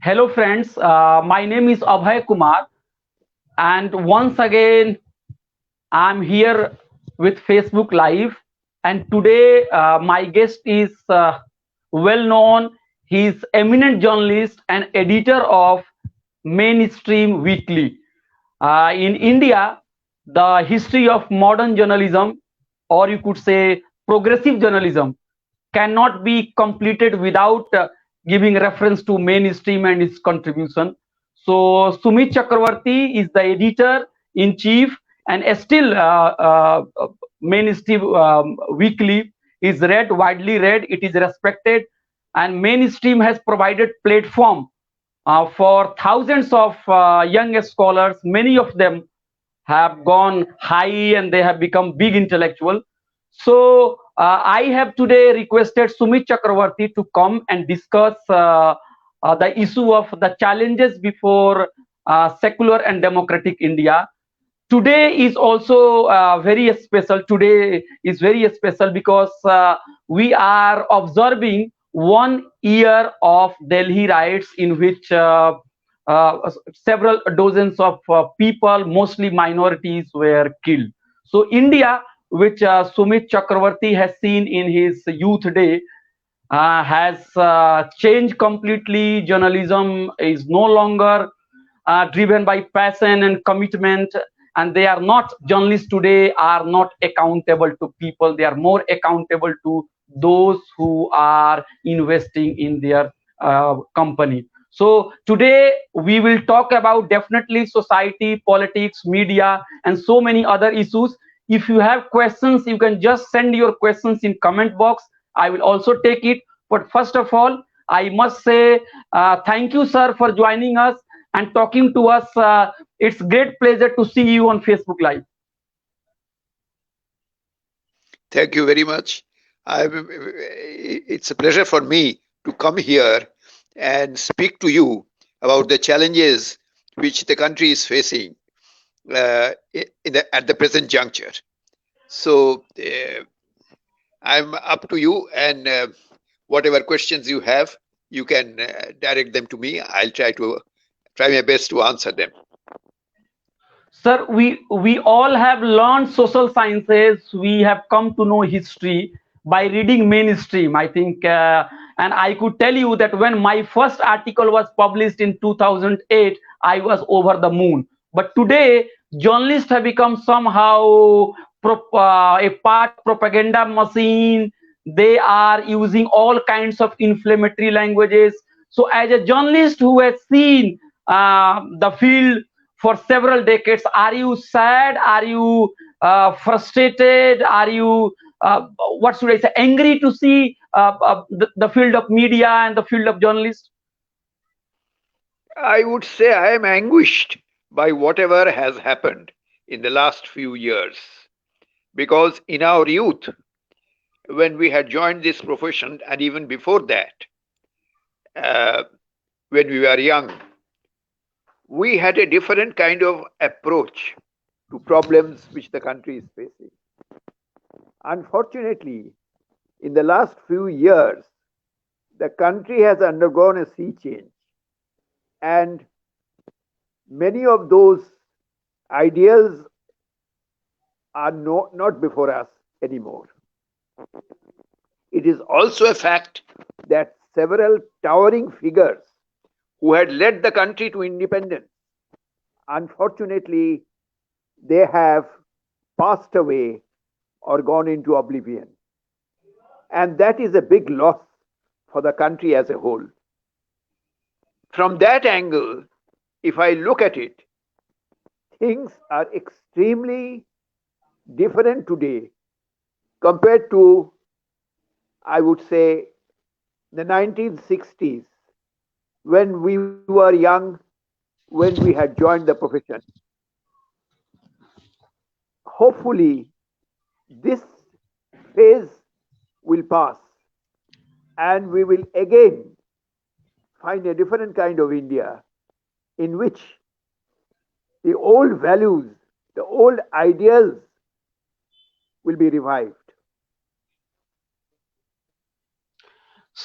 Hello, friends. My name is Abhay Kumar, and once again, I'm here with Facebook Live. And today, my guest is well known. He's eminent journalist and editor of Mainstream Weekly. In India, the history of modern journalism, or you could say progressive journalism, cannot be completed without giving reference to Mainstream and its contribution. So Sumit Chakravarti is the editor in chief, and still Mainstream Weekly is read, widely read. It is respected, and Mainstream has provided platform for thousands of young scholars. Many of them have gone high and they have become big intellectual. So I have today requested Sumit Chakravarti to come and discuss the issue of the challenges before secular and democratic India. Today is also very special. Today is very special because we are observing 1 year of Delhi riots in which several dozens of people, mostly minorities, were killed. So India, which Sumit Chakravarti has seen in his youth day, has changed completely. Journalism is no longer driven by passion and commitment, and they are not, journalists today are not accountable to people. They are more accountable to those who are investing in their company. So today we will talk about definitely society, politics, media, and so many other issues. If you have questions, you can just send your questions in comment box. I will also take it. But first of all, I must say thank you, sir, for joining us and talking to us. It's great pleasure to see you on Facebook Live. Thank you very much. It's a pleasure for me to come here and speak to you about the challenges which the country is facing at the present juncture. So I'm up to you, and whatever questions you have, you can direct them to me. I'll try my best to answer them. Sir, we all have learned social sciences. We have come to know history by reading Mainstream, I think. And I could tell you that when my first article was published in 2008, I was over the moon. But today, journalists have become somehow a part of propaganda machine. They are using all kinds of inflammatory languages. So, as a journalist who has seen the field for several decades, are you sad? Are you frustrated? Are you what should I say, angry to see the field of media and the field of journalists? I would say I am anguished by whatever has happened in the last few years. Because in our youth, when we had joined this profession, and even before that, uh, when we were young, we had a different kind of approach to problems which the country is facing. Unfortunately, in the last few years, the country has undergone a sea change, and many of those ideals are not before us anymore. It is also a fact that several towering figures who had led the country to independence, unfortunately, they have passed away or gone into oblivion. And that is a big loss for the country as a whole. From that angle, if I look at it, things are extremely different today compared to, I would say, the 1960s, when we were young, when we had joined the profession. Hopefully, this phase will pass and we will again find a different kind of India in which the old values, the old ideals will be revived.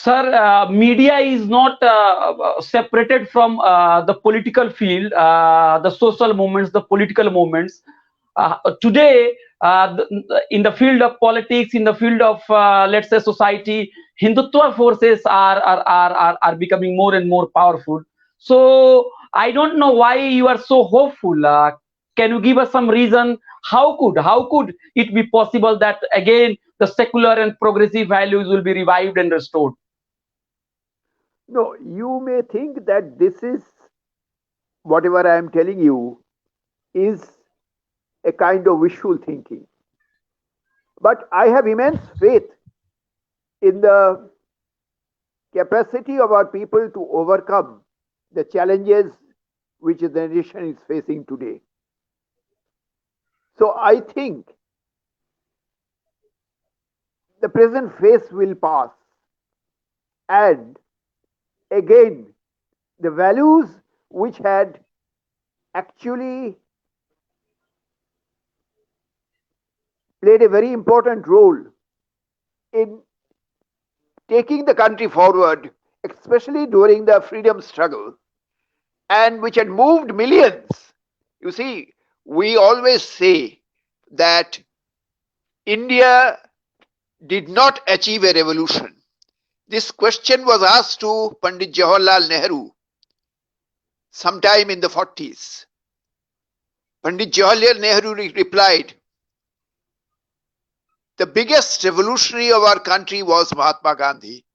Sir, media is not separated from the political field, the social movements, the political movements. Today, in the field of politics, in the field of, let's say, society, Hindutva forces are becoming more and more powerful. So, I don't know why you are so hopeful. Can you give us some reason? How could it be possible that again the secular and progressive values will be revived and restored? No, you may think that this is whatever I am telling you is a kind of wishful thinking. But I have immense faith in the capacity of our people to overcome the challenges which the nation is facing today. So I think the present phase will pass, and again the values which had actually played a very important role in taking the country forward, especially during the freedom struggle, and which had moved millions. You see, we always say that India did not achieve a revolution. This question was asked to Pandit Jawaharlal Nehru sometime in the 40s. Pandit Jawaharlal Nehru replied, the biggest revolutionary of our country was Mahatma Gandhi.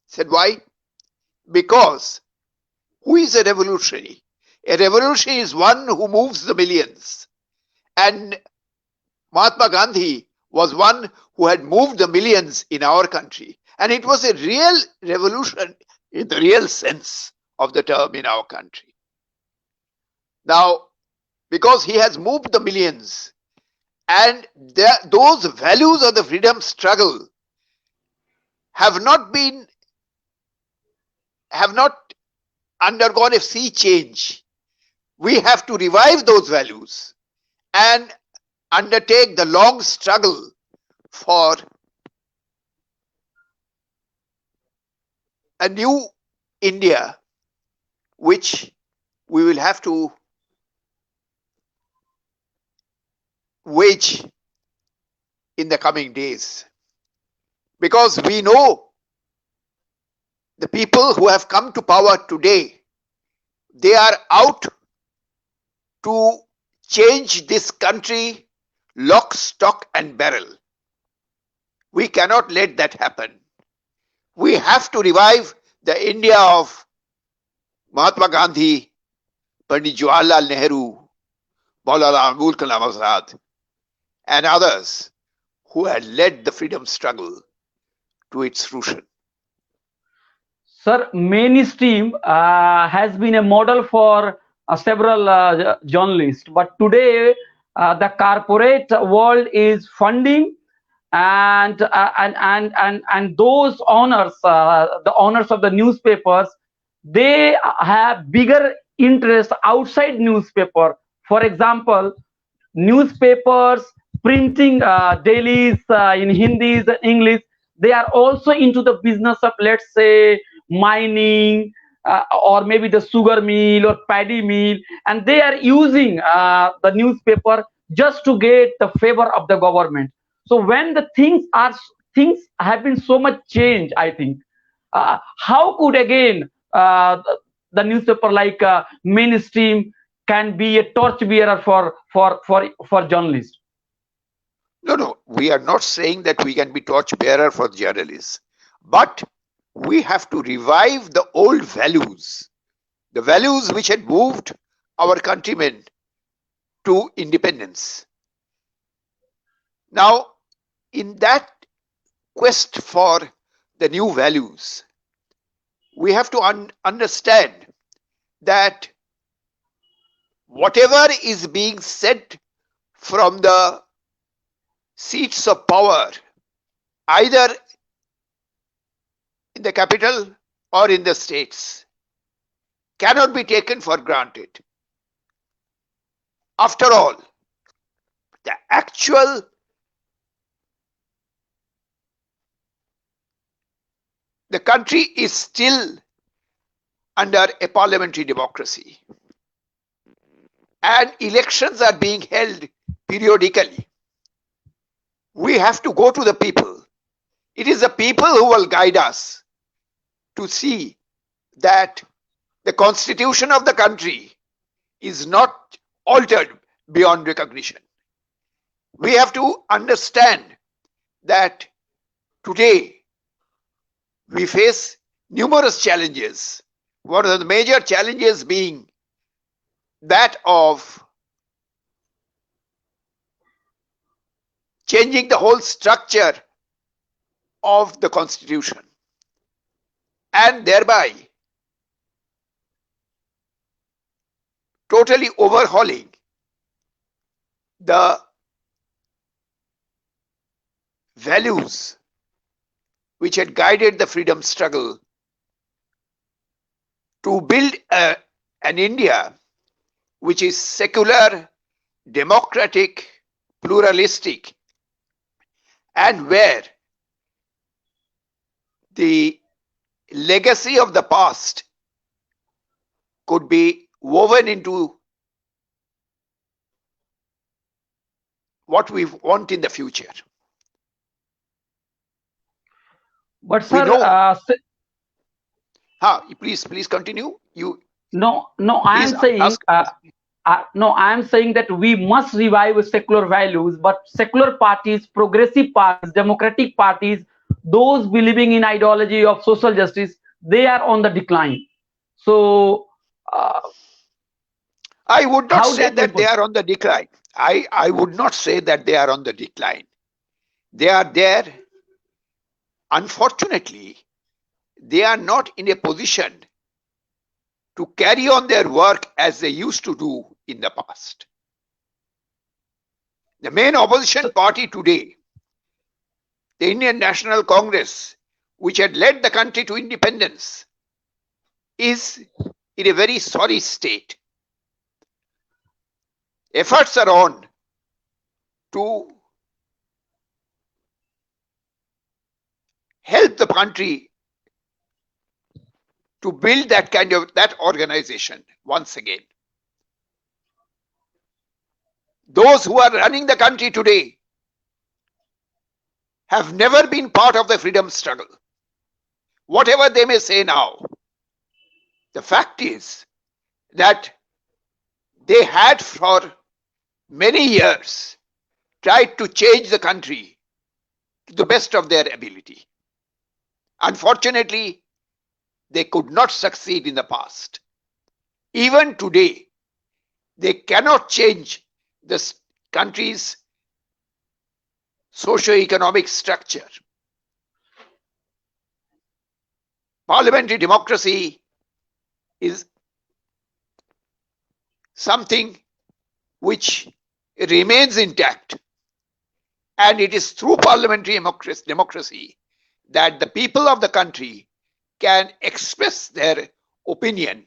Said, why? Because who is a revolutionary? A revolutionary is one who moves the millions. And Mahatma Gandhi was one who had moved the millions in our country. And it was a real revolution in the real sense of the term in our country. Now, because he has moved the millions, and those values of the freedom struggle have not undergone a sea change. We have to revive those values and undertake the long struggle for a new India, which we will have to wage in the coming days. Because we know the people who have come to power today, they are out to change this country lock, stock, and barrel. We cannot let that happen. We have to revive the India of Mahatma Gandhi, Pandit Jawaharlal Nehru, Maulana Abul Kalam Azad, and others who had led the freedom struggle to its fruition. Sir, mainstream has been a model for several journalists, but today the corporate world is funding and those owners, the owners of the newspapers, they have bigger interest outside newspaper. For example, newspapers printing dailies in Hindi and English, they are also into the business of, let's say, mining, or maybe the sugar mill or paddy mill, and they are using the newspaper just to get the favor of the government. So when the things have been so much changed, I think, how could again the newspaper like mainstream can be a torch bearer for journalists? No, we are not saying that we can be torch bearer for journalists, but we have to revive the old values, the values which had moved our countrymen to independence. Now, in that quest for the new values, we have to understand that whatever is being said from the seats of power, either in the capital or in the states, cannot be taken for granted. After all, the actual the country is still under a parliamentary democracy, and elections are being held periodically. We have to go to the people. It is the people who will guide us to see that the constitution of the country is not altered beyond recognition. We have to understand that today we face numerous challenges. One of the major challenges being that of changing the whole structure of the constitution and thereby totally overhauling the values which had guided the freedom struggle to build an India which is secular, democratic, pluralistic, and where the legacy of the past could be woven into what we want in the future. But We sir, know. Please continue. no, I am Please saying, ask. no, I am saying that we must revive secular values, but secular parties, progressive parties, democratic parties, those believing in ideology of social justice, they are on the decline. So, I would not how say that that will they are on the decline. I would not say that they are on the decline. They are there. Unfortunately, they are not in a position to carry on their work as they used to do in the past. The main opposition party today, the Indian National Congress, which had led the country to independence, is in a very sorry state. Efforts are on to help the country to build that organization once again. Those who are running the country today have never been part of the freedom struggle. Whatever they may say now, the fact is that they had for many years tried to change the country to the best of their ability. Unfortunately, they could not succeed in the past. Even today, they cannot change the country's socio-economic structure. Parliamentary democracy is something which remains intact, and it is through parliamentary democracy that the people of the country can express their opinion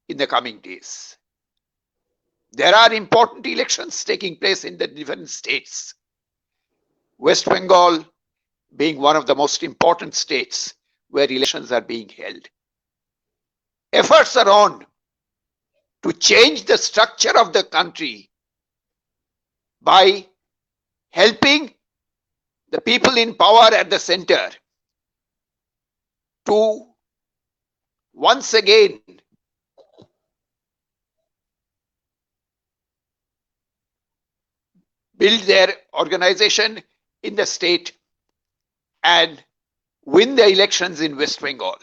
in the coming days. There are important elections taking place in the different states. West Bengal being one of the most important states where elections are being held. Efforts are on to change the structure of the country by helping the people in power at the center to once again build their organization in the state and win the elections in West Bengal.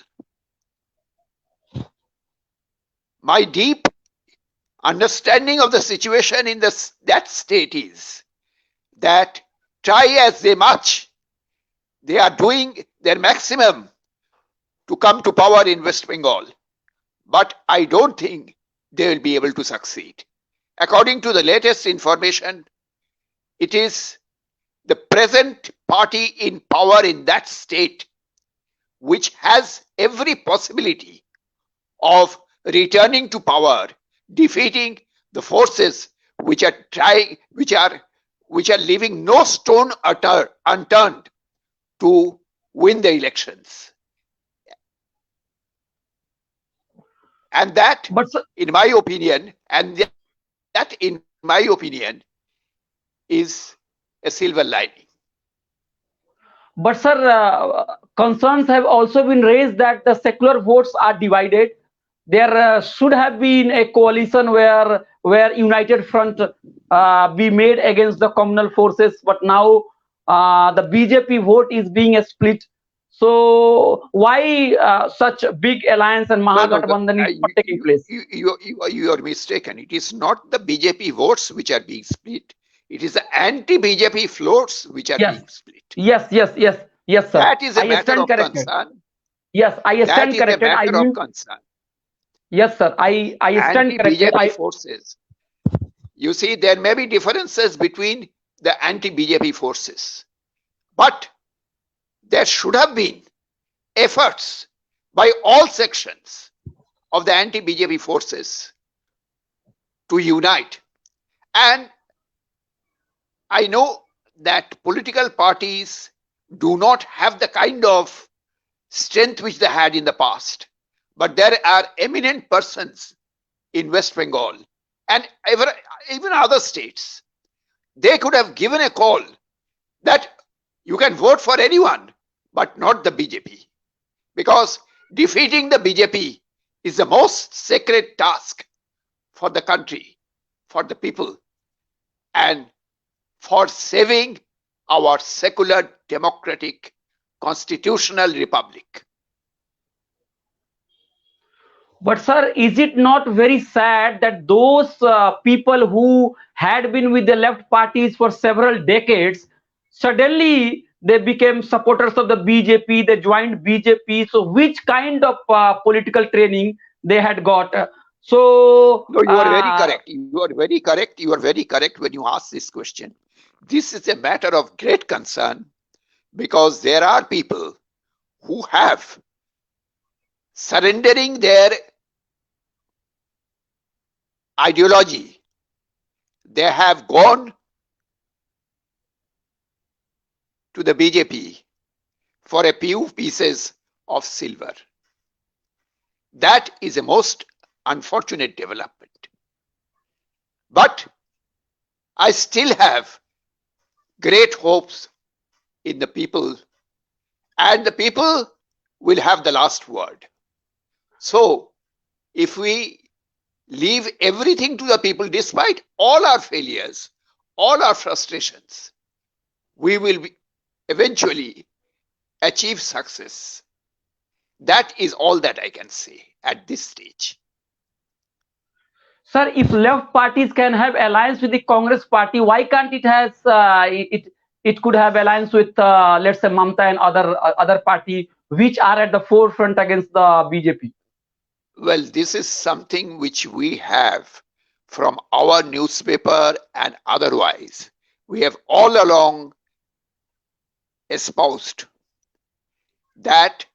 My deep understanding of the situation in that state is that try as they much, they are doing their maximum to come to power in West Bengal. But I don't think they will be able to succeed. According to the latest information, it is the present party in power in that state which has every possibility of returning to power, defeating the forces which are leaving no stone unturned to win the elections. And that, but sir, in my opinion, is a silver lining. but sir, concerns have also been raised that the secular votes are divided. There should have been a coalition where united front be made against the communal forces, but now the BJP vote is being split. So why such big alliance and No, no, Mahagathbandhan is not taking place? you are mistaken. It is not the BJP votes which are being split. It is the anti-BJP floats which are Yes, being split. yes, sir. That is a I matter stand of corrected. concern. Yes, I That stand is a corrected. I matter of mean, concern. yes, sir. I stand corrected. Anti-BJP forces. You see, there may be differences between the anti-BJP forces, but there should have been efforts by all sections of the anti-BJP forces to unite. And I know that political parties do not have the kind of strength which they had in the past, but there are eminent persons in West Bengal and even other states. They could have given a call that you can vote for anyone, but not the BJP, because defeating the BJP is the most sacred task for the country, for the people, and for saving our secular, democratic, constitutional republic. But sir, is it not very sad that those people who had been with the left parties for several decades, suddenly they became supporters of the BJP, they joined BJP. So which kind of political training they had got? So No, you are very correct. You are very correct. You are very correct when you ask this question. This is a matter of great concern because there are people who have surrendering their ideology. They have gone to the BJP for a few pieces of silver. That is a most unfortunate development. But I still have great hopes in the people, and the people will have the last word. So, if we leave everything to the people, despite all our failures, all our frustrations, we will eventually achieve success. That is all that I can say at this stage. Sir, if left parties can have alliance with the Congress party, why can't it has it could have alliance with let's say Mamta and other party which are at the forefront against the BJP? Well, this is something which we have from our newspaper and otherwise. We have all along espoused that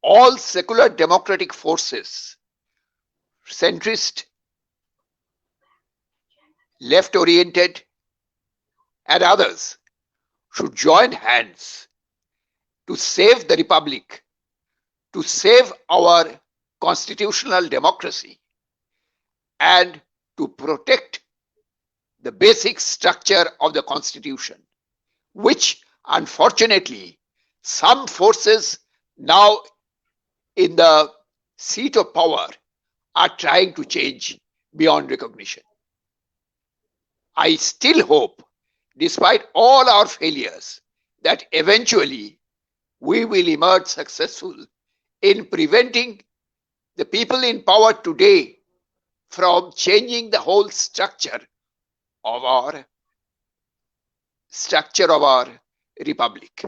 all secular democratic forces, centrist, left-oriented, and others, should join hands to save the republic, to save our constitutional democracy, and to protect the basic structure of the constitution, which unfortunately some forces now in the seat of power are trying to change beyond recognition. I still hope, despite all our failures, that eventually we will emerge successful in preventing the people in power today from changing the whole structure of our republic.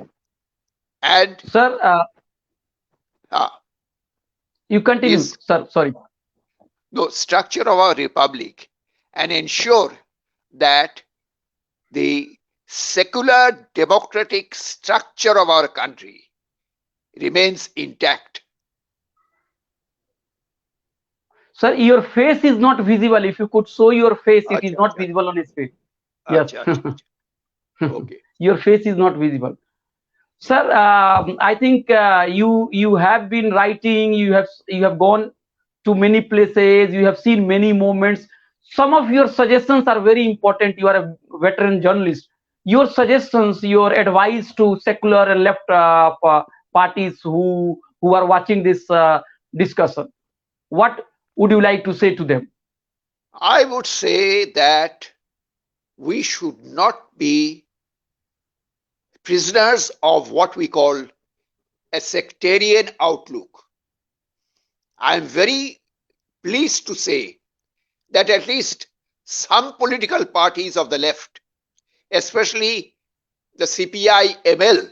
And Sir, you continue, sir. Sorry. No, structure of our republic, and ensure that the secular democratic structure of our country remains intact. Sir, your face is not visible. If you could show your face, it is not visible on his face. Yes. Okay. Your face is not visible. Sir, I think you have been writing. You have gone to many places, you have seen many moments. Some of your suggestions are very important. You are a veteran journalist. Your suggestions, your advice to secular and left parties who are watching this discussion, what would you like to say to them? I would say that we should not be prisoners of what we call a sectarian outlook. I am very pleased to say that at least some political parties of the left, especially the CPI ML,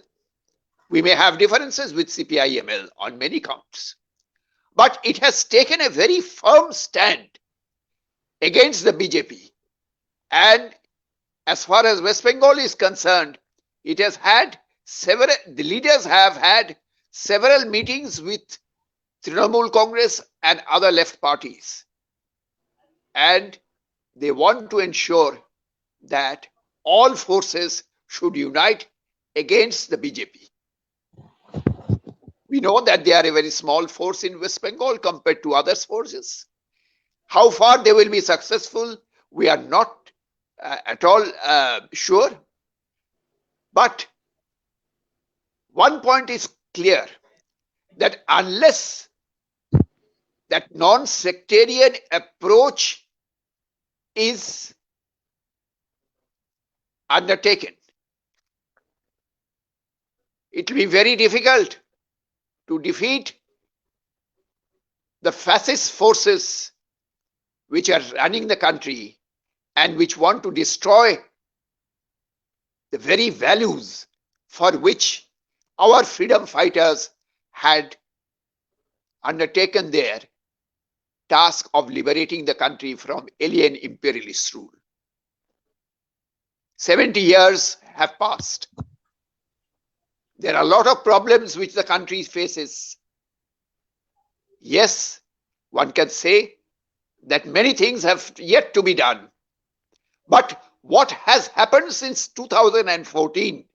we may have differences with CPI ML on many counts, but it has taken a very firm stand against the BJP. And as far as West Bengal is concerned, it has had the leaders have had several meetings with Trinamool Congress and other left parties. And they want to ensure that all forces should unite against the BJP. We know that they are a very small force in West Bengal compared to other forces. How far they will be successful, we are not at all sure. But one point is clear, that unless that non-sectarian approach is undertaken, it will be very difficult to defeat the fascist forces which are running the country and which want to destroy the very values for which our freedom fighters had undertaken their task of liberating the country from alien imperialist rule. 70 years have passed. There are a lot of problems which the country faces. Yes, one can say that many things have yet to be done. But what has happened since 2014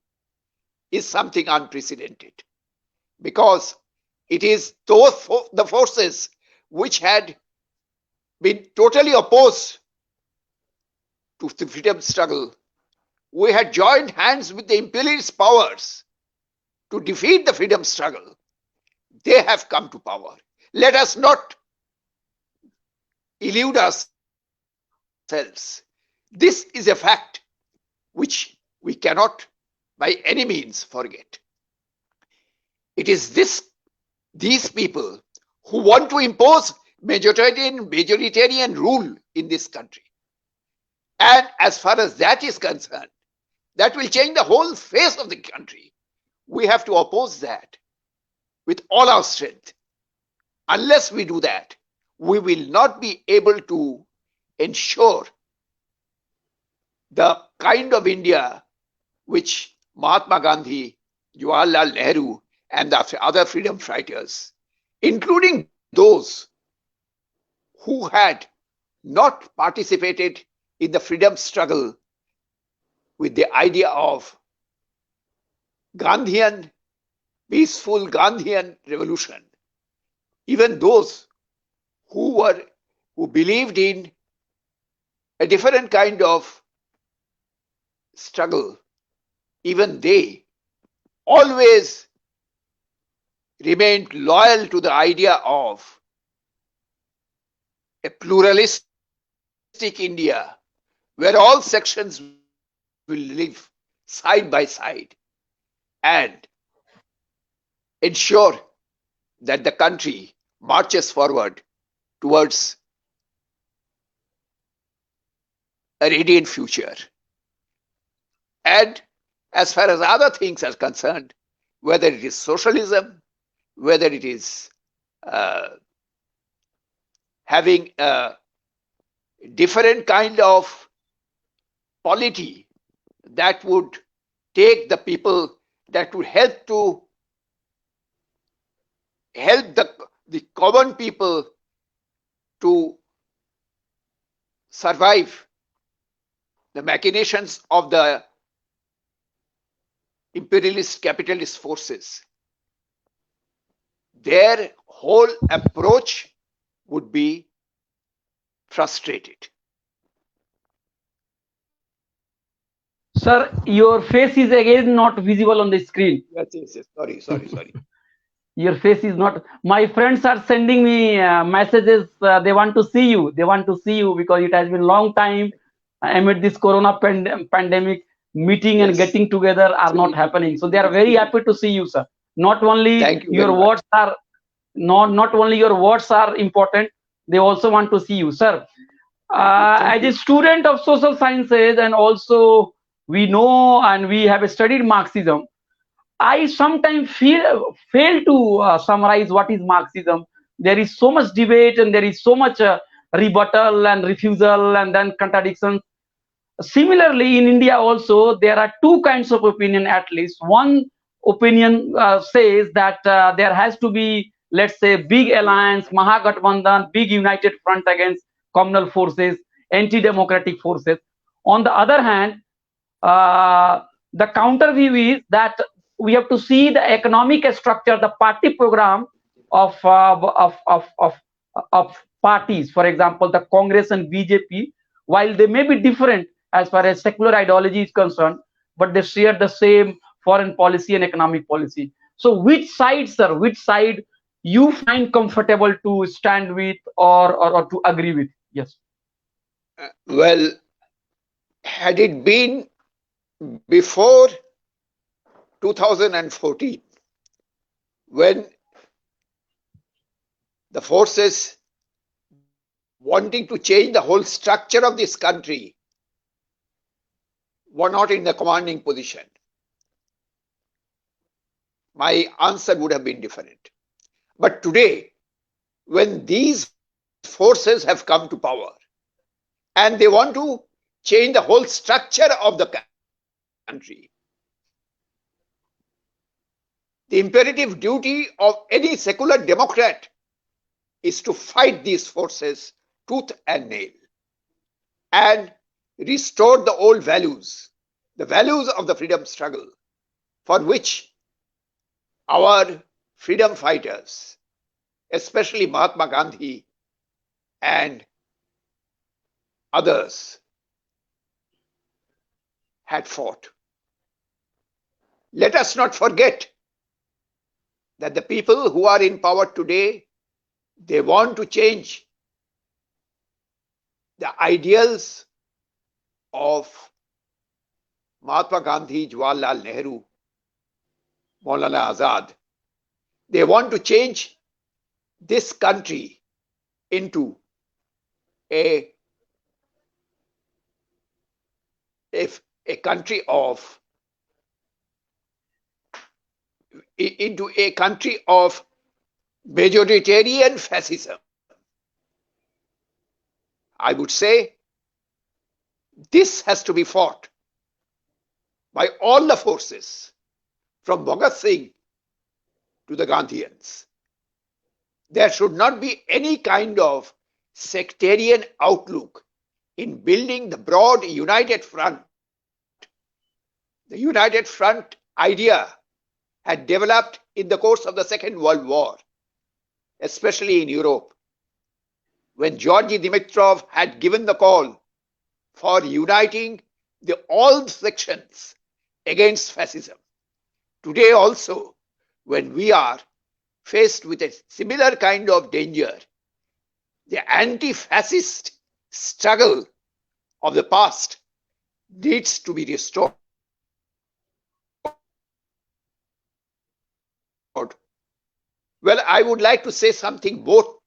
is something unprecedented, because it is the forces which had been totally opposed to the freedom struggle. We had joined hands with the imperialist powers to defeat the freedom struggle. They have come to power. Let us not elude ourselves. This is a fact which we cannot by any means forget. It is these people who want to impose majoritarian rule in this country. And as far as that is concerned, that will change the whole face of the country. We have to oppose that with all our strength. Unless we do that, we will not be able to ensure the kind of India which Mahatma Gandhi, Jawaharlal Nehru, and the other freedom fighters, including those who had not participated in the freedom struggle with the idea of Gandhian, peaceful Gandhian revolution, even those who believed in a different kind of struggle, even they always remained loyal to the idea of a pluralistic India where all sections will live side by side and ensure that the country marches forward towards a radiant future. And as far as other things are concerned, whether it is socialism, whether it is having a different kind of polity that would take the people, that would help the common people to survive the machinations of the imperialist capitalist forces. Their whole approach would be frustrated. Sir, your face is again not visible on the screen. Yes. Sorry. Your face is not. My friends are sending me messages. They want to see you. They want to see you because it has been long time amid this corona pandemic. Meeting and Yes. getting together are not happening. So they are very happy to see you, sir. Not only Thank you your very much. words are not only your words are important. They also want to see you, sir. Thank As a student of social sciences, and also we know and we have studied Marxism, I sometimes fail to summarize what is Marxism. There is so much debate and there is so much rebuttal and refusal and then contradictions. Similarly, in India also, there are two kinds of opinion at least. One opinion says that there has to be, let's say, big alliance, Mahagathbandhan, big united front against communal forces, anti-democratic forces. On the other hand, uh, the counter view is that we have to see the economic structure, the party program of parties. For example, the Congress and BJP, while they may be different as far as secular ideology is concerned, but they share the same foreign policy and economic policy. So, which side, sir? Which side you find comfortable to stand with or to agree with? Yes. Well, had it been before 2014, when the forces wanting to change the whole structure of this country were not in the commanding position, my answer would have been different. But today, when these forces have come to power and they want to change the whole structure of the country, the imperative duty of any secular democrat is to fight these forces tooth and nail and restore the old values, the values of the freedom struggle, for which our freedom fighters, especially Mahatma Gandhi and others, had fought. Let us not forget that the people who are in power today, they want to change the ideals of Mahatma Gandhi, Jawaharlal Nehru, Maulana Azad. They want to change this country into a country of majoritarian fascism. I would say this has to be fought by all the forces, from Bhagat Singh to the Gandhians. There should not be any kind of sectarian outlook in building the broad united front. The united front idea had developed in the course of the Second World War, especially in Europe, when Georgy Dimitrov had given the call for uniting all sections against fascism. Today also, when we are faced with a similar kind of danger, the anti-fascist struggle of the past needs to be restored. Well, I would like to say something both,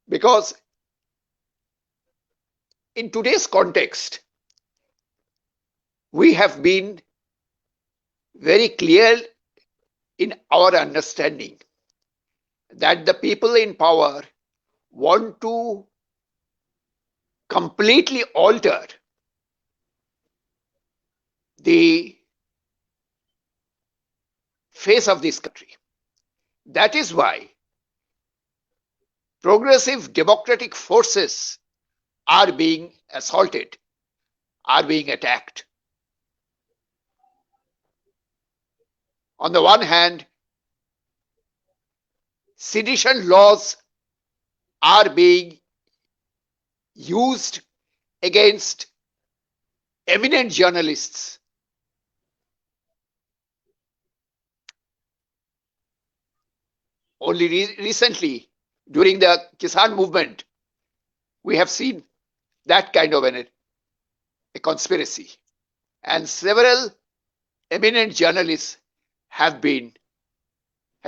because in today's context, we have been very clear in our understanding that the people in power want to completely alter the face of this country. That is why progressive democratic forces are being assaulted, are being attacked. On the one hand, sedition laws are being used against eminent journalists. Only recently, during the Kisan movement, we have seen that kind of a conspiracy. And several eminent journalists have been,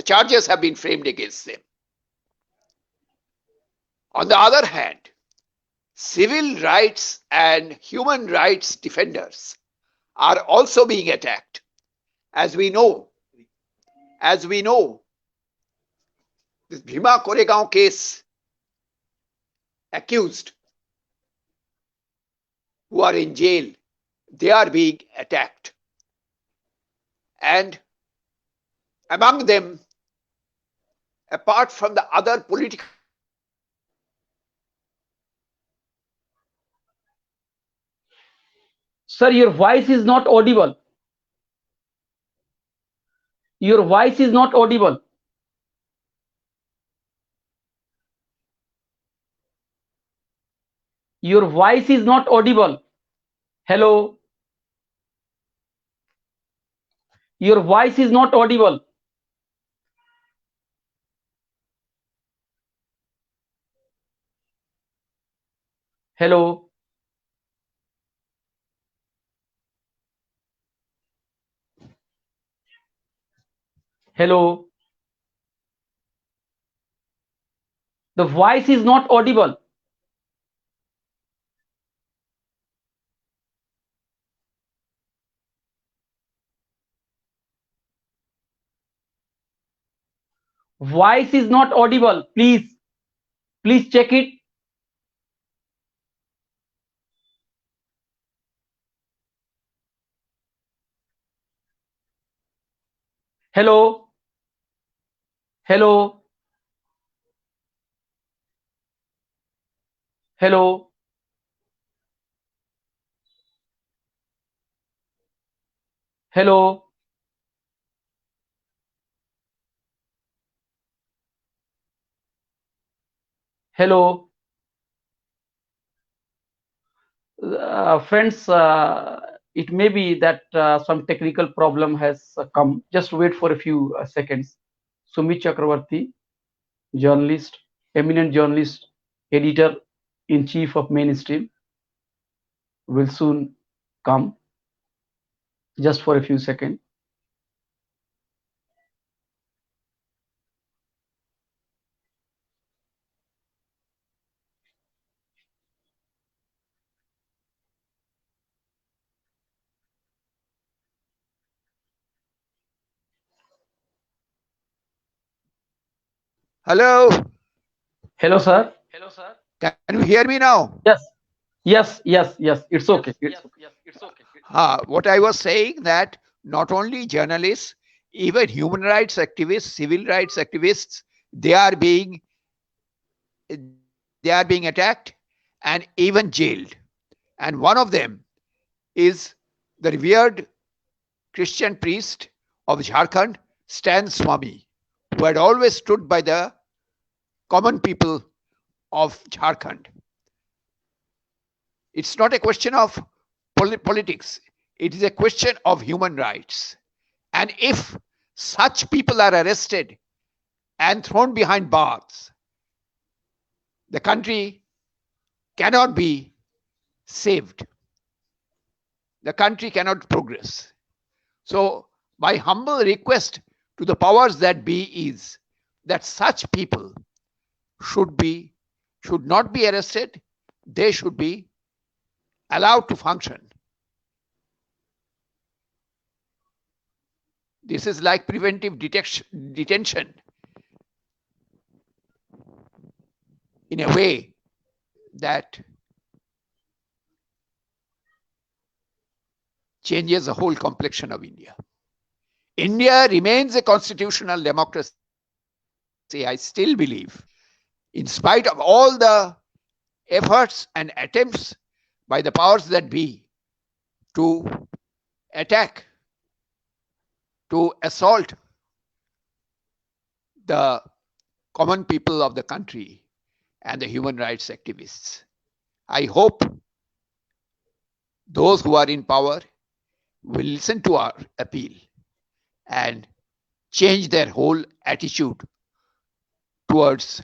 charges have been framed against them. On the other hand, civil rights and human rights defenders are also being attacked. As we know, this Bhima Koregaon case, accused who are in jail, they are being attacked. And among them, apart from the other political, Sir, your voice is not audible. Your voice is not audible. Your voice is not audible. Hello. Your voice is not audible. Hello. Hello. The voice is not audible. Voice is not audible. Please check it. Hello. Hello. Hello. Hello. Hello. Friends, it may be that some technical problem has come. Just wait for a few seconds. Sumit Chakravarti, journalist, eminent journalist, editor-in-chief of Mainstream, will soon come. Just for a few seconds. hello, Hello, sir. can you hear me now? Yes. It's okay. What I was saying, that not only journalists, even human rights activists, civil rights activists, they are being attacked and even jailed. And one of them is the revered Christian priest of Jharkhand, Stan Swami, who had always stood by the common people of Jharkhand. It's not a question of politics. It is a question of human rights. And if such people are arrested and thrown behind bars, the country cannot be saved. The country cannot progress. So my humble request to the powers that be is that such people should not be arrested. They should be allowed to function. This is like preventive detention in a way that changes the whole complexion of India. India remains a constitutional democracy, I still believe, in spite of all the efforts and attempts by the powers that be to attack, to assault the common people of the country. and the human rights activists. I hope those who are in power will listen to our appeal and change their whole attitude towards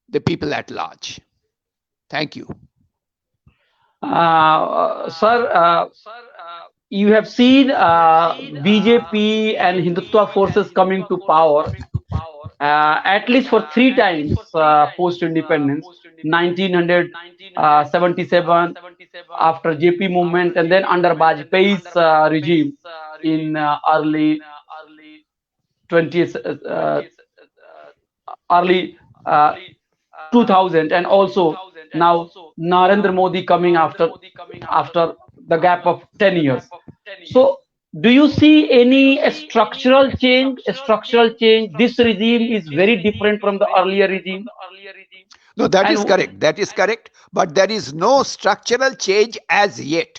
the people at large. Thank you. Sir, you have seen BJP and Hindutva forces coming to power at least for three times post-independence, 1977, after JP movement, and then under Vajpayee's regime in early 20th, early 2000, and also now Narendra Modi coming after the gap of 10 years. So do you see any structural change? This regime is very different from the earlier regime. No, that is correct. That is correct. But there is no structural change as yet.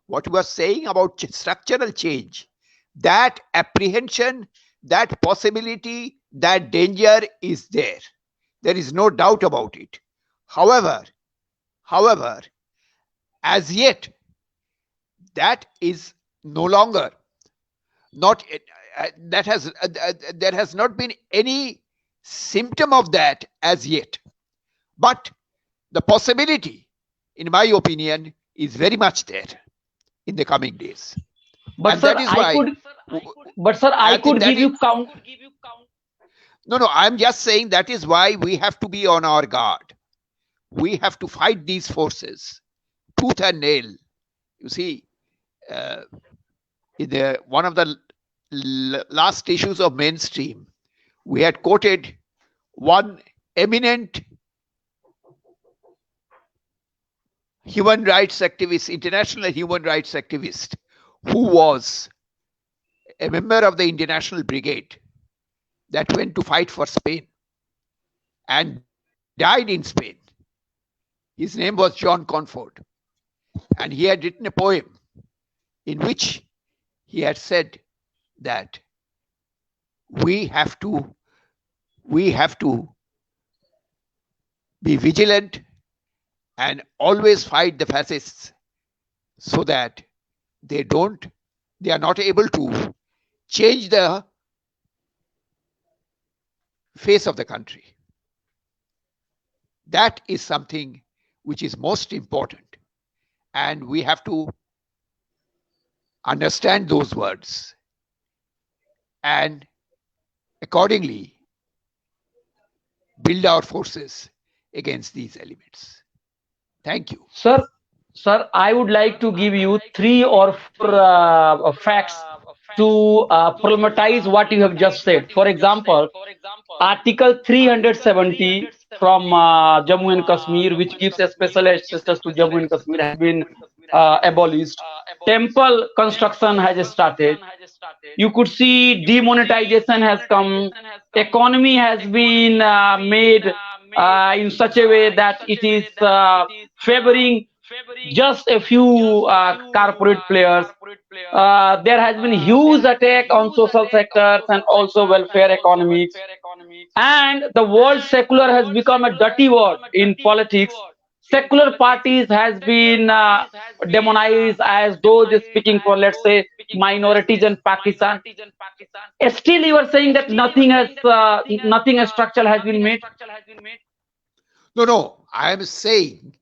What you are saying about structural change, that apprehension, that possibility, that danger is there. There is no doubt about it. However, as yet, that is no longer there has not been any symptom of that as yet. But the possibility, in my opinion, is very much there in the coming days. But and sir, that is why. I could give you count. No, I'm just saying that is why we have to be on our guard. We have to fight these forces tooth and nail. You see, in one of the last issues of Mainstream, we had quoted one eminent human rights activist, international human rights activist, who was a member of the International Brigade that went to fight for Spain and died in Spain. His name was John Comfort, and he had written a poem in which he had said that we have to be vigilant and always fight the fascists so that they are not able to change the face of the country. That is something which is most important, and we have to understand those words and accordingly build our forces against these elements. Thank you. Sir, I would like to give you 3 or 4 facts to problematize what you have just said. For example, Article 370 from Jammu and Kashmir, which gives a special status to Jammu and Kashmir, has been abolished. Temple construction has started. You could see demonetization has come. Economy has been made in such a way that it is favoring just a few corporate players. There has been huge attack on social sectors and also welfare economics. And the word secular has become a dirty word in politics. Secular parties has been demonized as those speaking for, let's say, minorities in Pakistan. Still, you are saying that nothing structural has been made. No, I am saying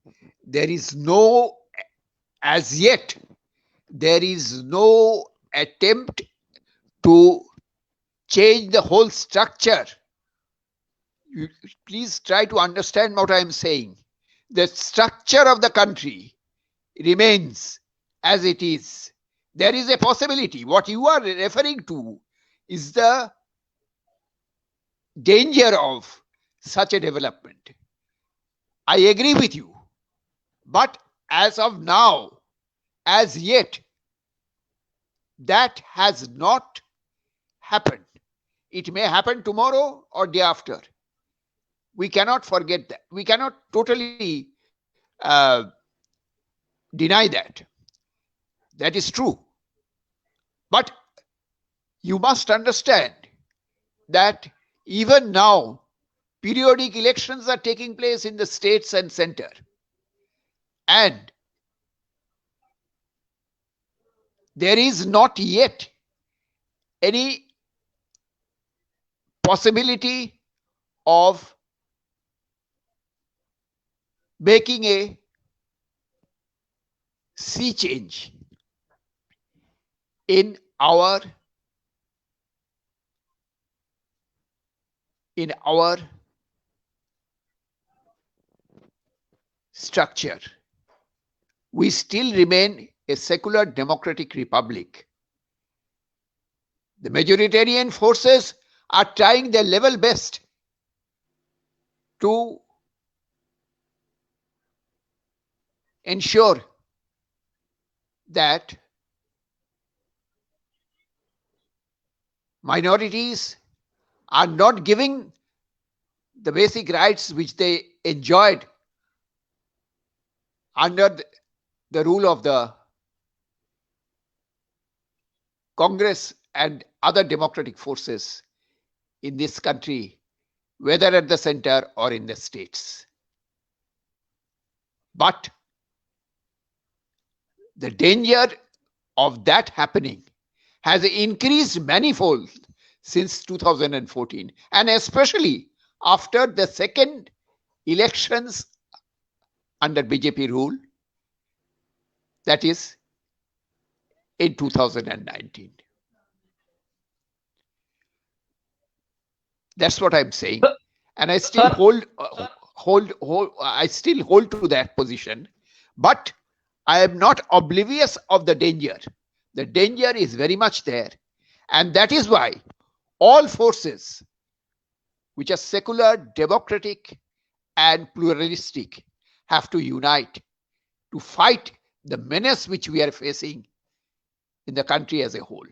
there is no, as yet, there is no attempt to change the whole structure. Please try to understand what I am saying. The structure of the country remains as it is. There is a possibility. What you are referring to is the danger of such a development. I agree with you. But as of now, as yet, that has not happened. It may happen tomorrow or day after. We cannot forget that. We cannot totally deny that. That is true. But you must understand that even now, periodic elections are taking place in the states and center. And there is not yet any possibility of making a sea change in our structure. We still remain a secular democratic republic. The majoritarian forces are trying their level best to ensure that minorities are not giving the basic rights which they enjoyed under the rule of the Congress and other democratic forces in this country, whether at the center or in the states. But the danger of that happening has increased manifold since 2014, and especially after the second elections under BJP rule, that is in 2019. That's what I'm saying, and I still hold to that position. But I am not oblivious of the danger. The danger is very much there, and that is why all forces which are secular, democratic, and pluralistic have to unite to fight the menace which we are facing in the country as a whole.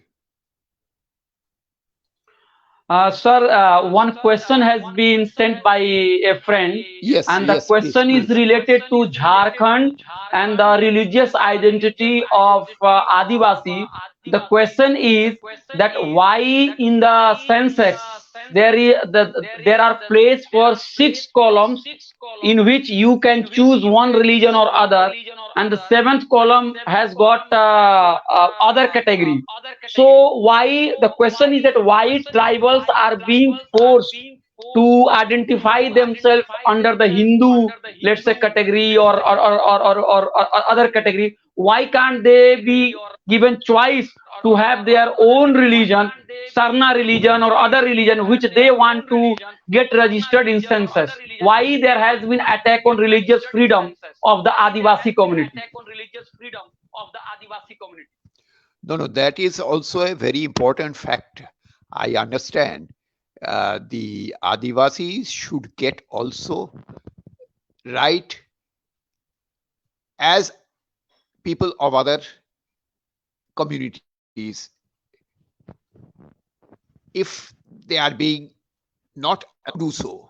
Sir, one question has been sent by a friend, Yes, and the yes, question please, is related to Jharkhand and the religious identity of Adivasi. The question is that why in the census there are place for 6 columns in which you can choose one religion or other, and the 7th column has got other category. So why, the question is that why tribals are being forced to identify themselves under the Hindu, let's say, category or other category? Why can't they be given choice to have their own religion, Sarna religion or other religion which they want to get registered in census? Why there has been attack on religious freedom of the Adivasi community? No, that is also a very important fact. I understand the Adivasis should get also right as people of other communities. If they are being not do so,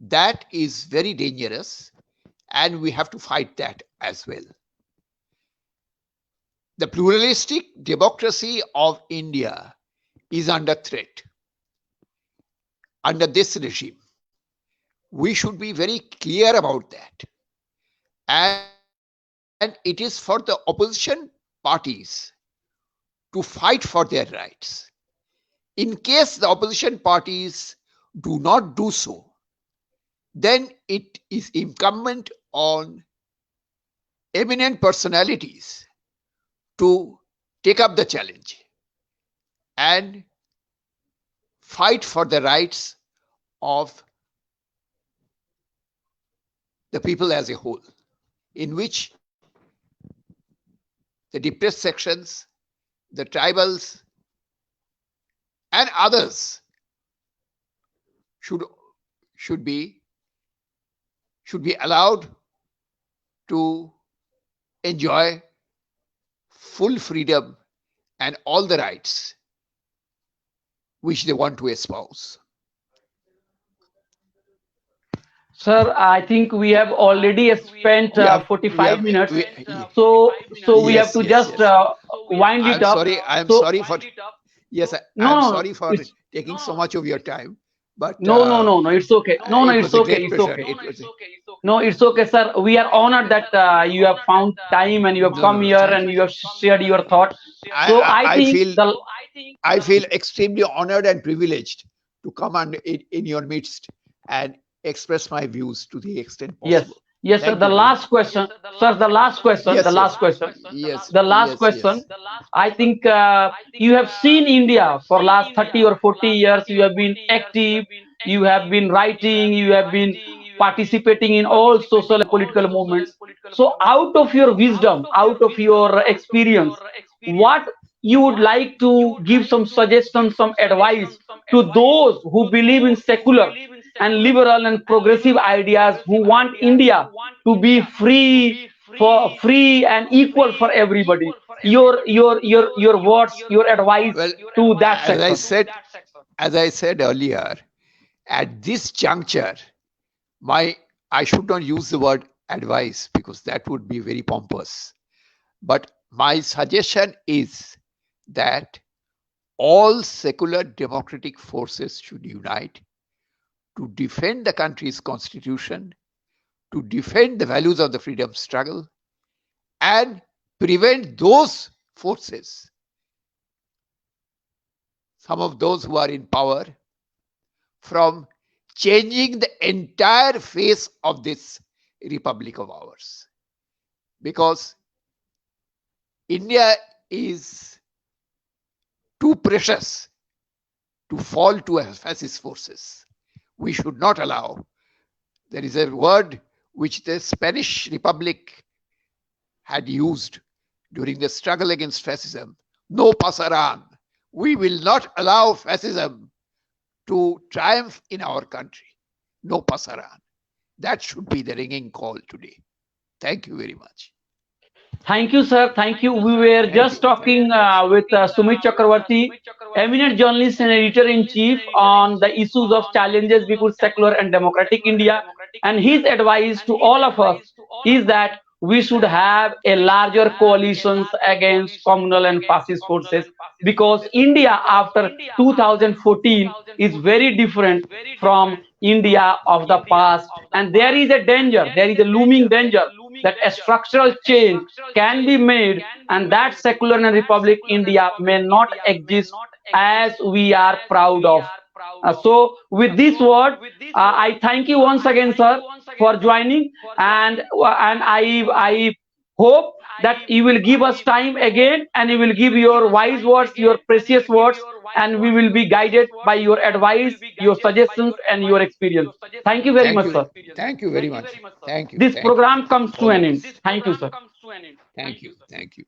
that is very dangerous, and we have to fight that as well. The pluralistic democracy of India is under threat under this regime. We should be very clear about that. And it is for the opposition parties to fight for their rights. In case the opposition parties do not do so, then it is incumbent on eminent personalities to take up the challenge and fight for the rights of the people as a whole, in which the depressed sections, the tribals, and others should be allowed to enjoy full freedom and all the rights which they want to espouse. Sir, I think we have already spent 45 minutes, so we have to just wind it up. I'm sorry for taking so much of your time. But No. It's okay. No, it it's was a okay. great It's pleasure. okay. It was No, it's okay, sir. We are honored that you have found time and you have come no. here Thank and you. you have shared your thought. So I, I I, I think feel the I feel extremely honored and privileged to come in your midst and express my views to the extent yes, possible. yes, sir. Thank The you very much. last question, sir. The Yes, last question, yes, the last yes, question. yes. I think you have seen India for last 30 or 40 years. You have been active. You have been writing. You have been participating in all social and political movements. So, out of your wisdom, out of your experience, what you would like to give some suggestions, some advice to those who believe in secular and liberal and progressive ideas, who want India to be free and equal for everybody. Your words, your advice Well, to that as I section. said, as I said earlier, at this juncture, I should not use the word advice because that would be very pompous. But my suggestion is that all secular democratic forces should unite to defend the country's constitution, to defend the values of the freedom struggle, and prevent those forces, some of those who are in power, from changing the entire face of this republic of ours. Because India is too precious to fall to fascist forces. We should not allow. There is a word which the Spanish Republic had used during the struggle against fascism: no pasaran. We will not allow fascism to triumph in our country. No pasaran. That should be the ringing call today. Thank you very much. Thank you, sir. Thank you. We were Thank just you. talking with Sumit Chakravarti, eminent journalist and editor-in-chief, on the issues of challenges before secular and democratic India. And his advice to all of us is that we should have a larger coalitions against communal and fascist forces, because India after 2014 is very different from India of the past. And there is a danger, there is a looming danger that a structural change can be made, and that secular and republic India may not exist as we are proud of. So with this word, I thank you once again, sir, for joining, and I hope that you will give us time again, and you will give your wise words, your precious words, and we will be guided by your advice, your suggestions, and your experience. Thank you very Thank much, you. sir. Thank you very much. Thank you. This Thank you. program comes to All the an end. best. Thank you, sir. Thank you. Thank you.